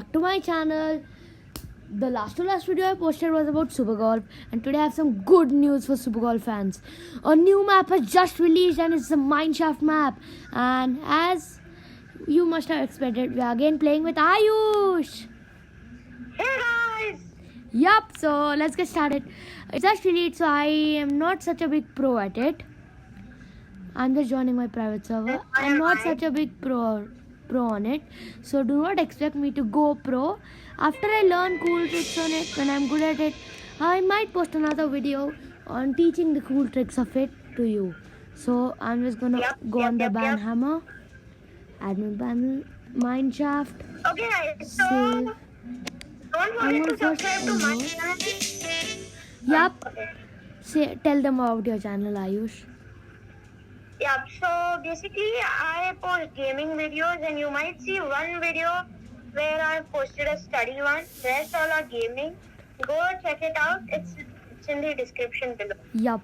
back to my channel. The last to last video I posted was about Super Golf, and today I have some good news for Super Golf fans. A new map has just released and it's the Mineshaft map, and as you must have expected, we are again playing with Ayush. Hey guys! Yup, so let's get started. It's just released, so I am not such a big pro at it. I'm just joining my private server. I'm not such a big pro on it, so do not expect me to go pro. After I learn cool tricks on it, when I'm good at it, I might post another video on teaching the cool tricks of it to you. So I'm just gonna go on the Banhammer, admin panel, Mineshaft. Okay guys, so Save. don't forget to subscribe to my channel. Yup. Okay. Tell them about your channel, Ayush. Yeah, so basically I post gaming videos and you might see one video where I posted a study one. Rest all are gaming. Go check it out. It's in the description below. Yup.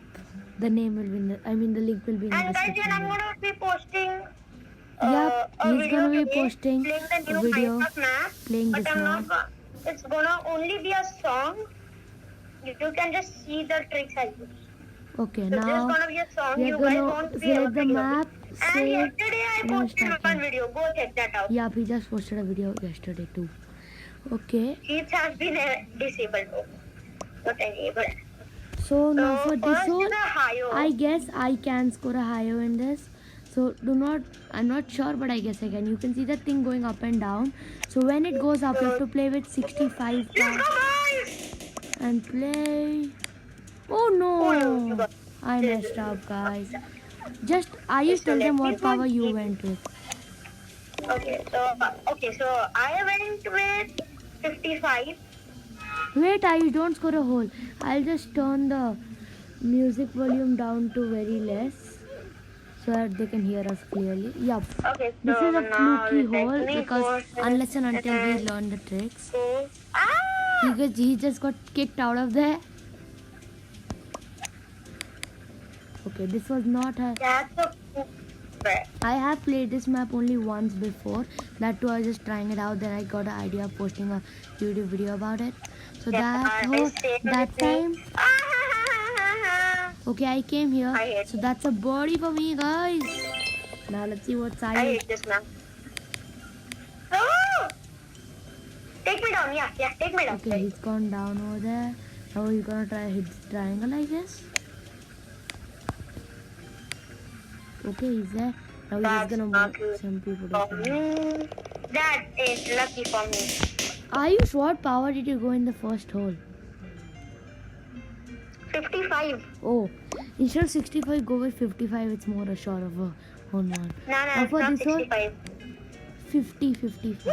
The name will be in the, the link will be in the And guys, description. I'm gonna be posting Yup, a he's video gonna be today posting playing the a new video Minecraft map. playing But this I'm map. not. It's gonna only be a song. You can just see the tricks I use. Okay, So this is now gonna be a song. we are You guys gonna won't be select able the to map, And save. yesterday I and then posted start one it. video. Go check that out. Yup, he just posted a video yesterday too. Okay, Cheats has been disabled. Not enabled. so now for this first one, is a higher. I guess I can score a higher in this. So I'm not sure, but I guess I can. You can see the thing going up and down. So when it goes up, you have to play with 65 Let's go, guys! and play. Oh you no, got- I messed up, guys. Just I used to tell them what power you went with. Okay, so I went with 55. Wait, I don't score a hole. I'll just turn the music volume down to very less so that they can hear us clearly. Yup. Okay, so This is a now fluky let hole me because go unless and until we and learn the tricks. go. Ah! He just got kicked out of there. Okay, this was not a... That's a I have played this map only once before. That too, I was just trying it out. Then I got an idea of posting a YouTube video about it. So that time, okay, I came here. I hate So that's a birdie for me, guys. Now let's see what's I I. hate this now. Oh! Take me down, yeah, take me down. Okay, he's gone down over there. Now he's gonna try hit the triangle, I guess. Okay, he's there. Now That's he's gonna lucky move some people. For me, that is lucky for me. Ayush, what power did you go in the first hole? 55. Oh, instead of 65, go with 55. It's more a shot of a home run. No, Now for it's not this hole, 65. 50, 55.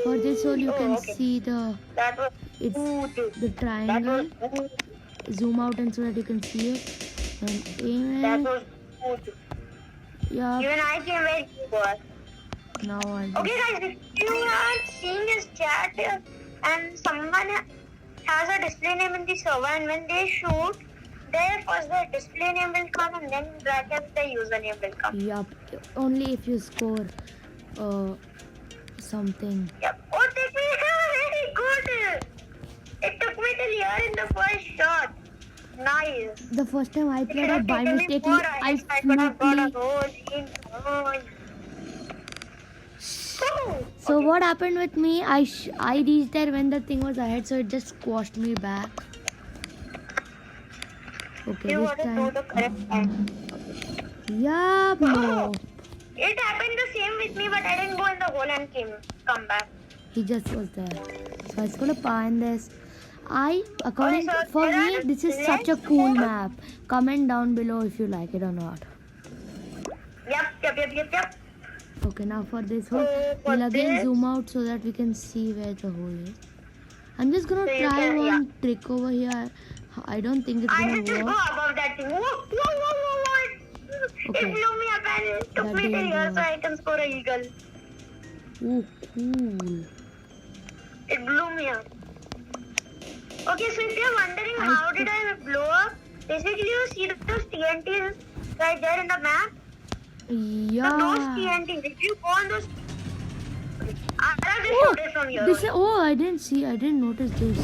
For this hole, you can okay. see the That was it's good. the That triangle. was good. Zoom out and so that you can see it. And aim That it. was good. Yeah. Even I came very good. Now I'll Okay guys, if you are seeing his chat and someone has a display name in the server and when they shoot, there first the display name will come and then bracket the username will come. Yup. Only if you score something. Yep. Oh, take me very good. It took me till here in the first shot. Nice. The first time I It played could it have by taken me mistake, 4 I hours. I could have got a flukely. whole team. Oh. So Okay. what happened with me? I reached there when the thing was ahead, so it just squashed me back. Okay, You this want to know time. the correct time. Yup, no. It happened the same with me, but I didn't go in the hole and come back. He just was there. So I scored a power in this. According Okay, so for there me, are this is such a less cool holes. map. Comment down below if you like it or not. Yep. Okay, now for this hole, So for we'll again this- zoom out so that we can see where the hole is. I'm just gonna So you try can- one trick over here. I don't think it's I gonna will just go work. above that thing. Whoa. Okay. It blew me up and it took That me till didn't here work. so I can score a eagle. Oh, cool. It blew me up. Okay, so if you're wondering I how took- did I blow up, basically you see those TNTs right there in the map. So those Yeah. TNTs, if you go on those, I have shoot it from here. I didn't notice this.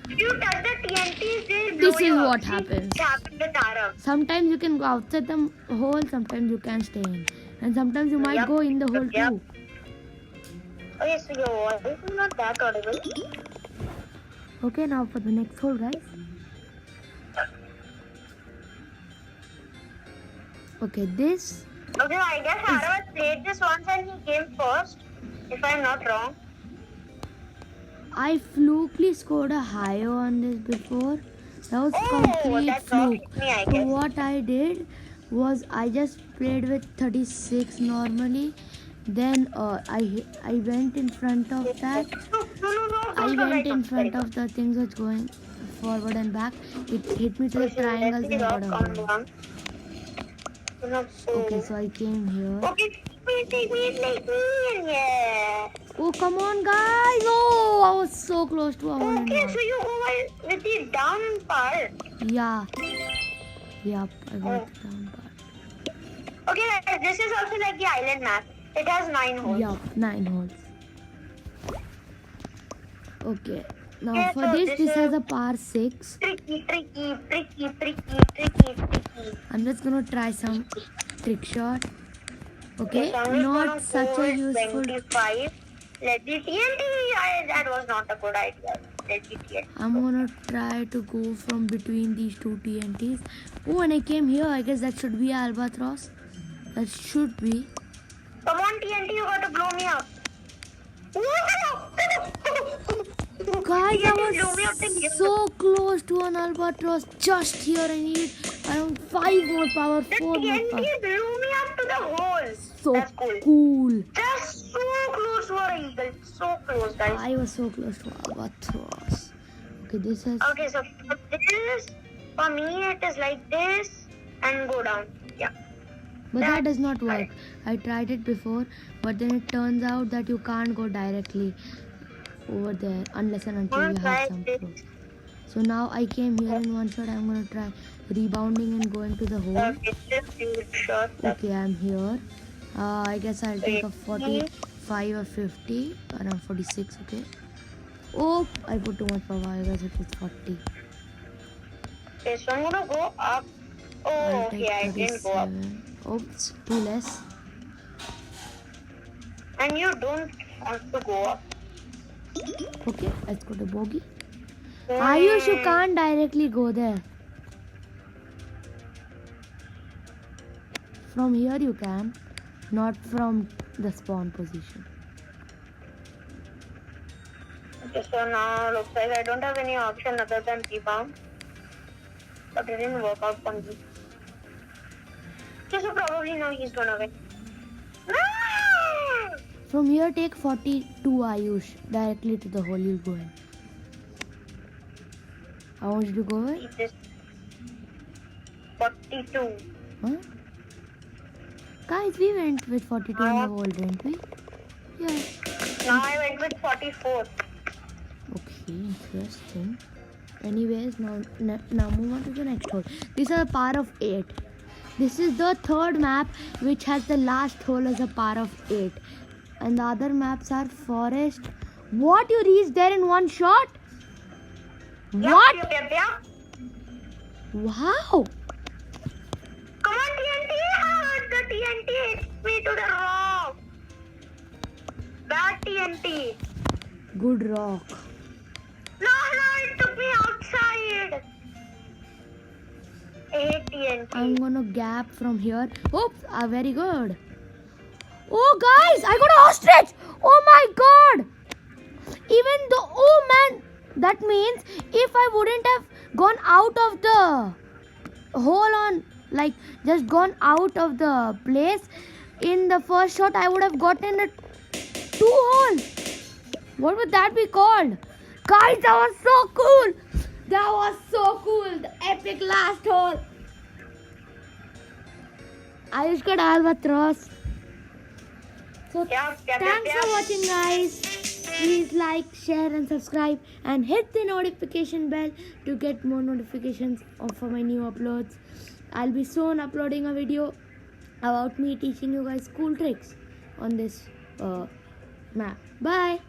If you touch the TNTs, they blow This is you up. what See, happens. It happened to Tara. Sometimes you can go outside the hole, sometimes you can stay in. And sometimes you might Yep. go in the hole Yep. too. Okay, so your voice is not that audible. Okay, now for the next hole, guys. Okay, this. Okay, I guess Aravat played this once and he came first, if I'm not wrong. I flukely scored a higher on this before. That was complete that's not fluke. me, I So guess. what I did was I just played with 36 normally. Then I went in front of that. No. I went right, in sorry. front of the things that's going forward and back. It hit me to the Okay, triangles let me and rock got on away. one. Not so. Okay, so I came here. Okay, take me, and yeah. Oh, come on, guys! Oh, I was so close to a hole in Okay, one. so you go with the down part. Yeah. Yep, I got the down part. Okay, this is also like the island map. It has 9 holes. Yup, 9 holes. Okay. Now Okay, for so this this has is- a par 6. Tricky. I'm just gonna try some trick shot. Okay, Yes, I'm just not gonna such go a with useful. 25. Let the TNT. That was not a good idea. Let the TNT. I'm gonna try to go from between these two TNTs. Oh, and I came here. I guess that should be Albatross. That should be. Come on, TNT, you got to blow me up. Guys, TNT blew me up I the was so close to an Albatross. Just here, I need around 5 more power, The 4 more TNT power. blew me up to the hole. So That's cool. cool. Just so close to our eagle. So close, guys. I was so close to Albatross. Okay, this is. Okay, so for me, it is like this and go down. Yeah. But that does not work. I tried it before, but then it turns out that you can't go directly over there unless and until you have some Like pro. this. So now I came here in one shot. I'm gonna try rebounding and going to the hole. Okay, just good shot. Okay, I'm here. I guess I'll take a 45 or 50, around 46. Okay. Oh, I put too much power. I guess it was 40. Okay, so I'm gonna go up. Oh, I'll okay, take I didn't go up. 37. Oops, too less. And you don't want to go up. Okay, let's go to bogey. Ayush, you can't directly go there. From here you can, not from the spawn position. Okay, so now looks like I don't have any option other than rebound. But it didn't work out for me. Okay, so probably now he's gonna win. No! From here take 42 Ayush, directly to the hole you'll go in. I want you to go in. Keep this 42. Huh? Guys, we went with 42 in the hole, didn't we? Yeah. Now I went with 44. Okay, interesting. Anyways, now move on to the next hole. These are a par of 8. This is the third map which has the last hole as a par of 8. And the other maps are forest. What, you reached there in one shot? What? Yep. Wow. Come on, TNT! The TNT hit me to the rock. Bad TNT. Good rock. No, it took me outside. I hate TNT. I'm gonna gap from here. Oops, very good. Oh, guys, I got an ostrich. Oh my god. Even though, oh man, that means if I wouldn't have gone out of the hole on, like, just gone out of the place in the first shot, I would have gotten a 2 hole. What would that be called? Guys, that was so cool. That was so cool. The epic last hole. Ayush got Albatross. So thanks for watching, guys. Please like, share and subscribe and hit the notification bell to get more notifications for my new uploads. I'll be soon uploading a video about me teaching you guys cool tricks on this Bye.